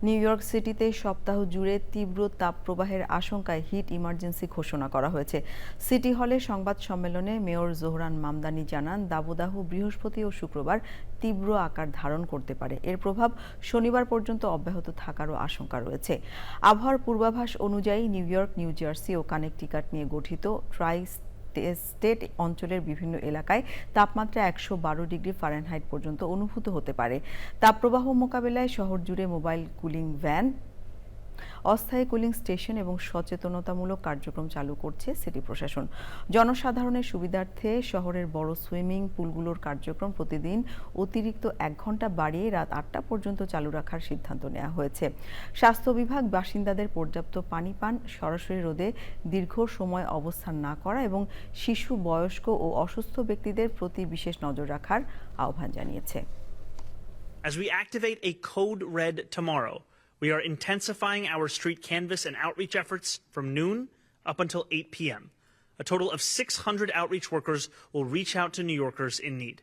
New York সিটিতে সপ্তাহ জুড়ে তীব্র তাপপ্রবাহের আশঙ্কায় হিট ইমার্জেন্সি ঘোষণা করা হয়েছে। সিটি হলে সংবাদ সম্মেলনে মেয়র জোহরান মামদানি জানান, দাবদাহ বৃহস্পতি ও শুক্রবার তীব্র আকার ধারণ করতে পারে। এর প্রভাব শনিবার পর্যন্ত অব্যাহত থাকারও আশঙ্কা রয়েছে। আবহাওয়ার পূর্বাভাস অনুযায়ী নিউ ইয়র্ক, নিউ জার্সি ও কানেকটিকাট নিয়ে গঠিত ট্রাই স্টেট অঞ্চলের বিভিন্ন এলাকায় তাপমাত্রা 112 ডিগ্রি ফারেনহাইট পর্যন্ত অনুভূত হতে পারে। তাপপ্রবাহ মোকাবেলায় শহর জুড়ে মোবাইল কুলিং ভ্যান, অস্থায়ী কুলিং স্টেশন এবং সচেতনতামূলক কার্যক্রম চালু করছে সিটি প্রশাসন। জনসাধারণের সুবিধার্থে শহরের বড় সুইমিং পুলগুলোর কার্যক্রম প্রতিদিন অতিরিক্ত 1 ঘন্টা বাড়িয়ে রাত 8টা পর্যন্ত চালু রাখার সিদ্ধান্ত নেওয়া হয়েছে। স্বাস্থ্য বিভাগ বাসিন্দাদের পর্যাপ্ত পানি পান, সরাসরি রোদে দীর্ঘ সময় অবস্থান না করা এবং শিশু, বয়স্ক ও অসুস্থ ব্যক্তিদের প্রতি বিশেষ নজর রাখার আহ্বান জানিয়েছে। As we activate a code red tomorrow, we are intensifying our street canvass and outreach efforts from noon up until 8 p.m. A total of 600 outreach workers will reach out to New Yorkers in need.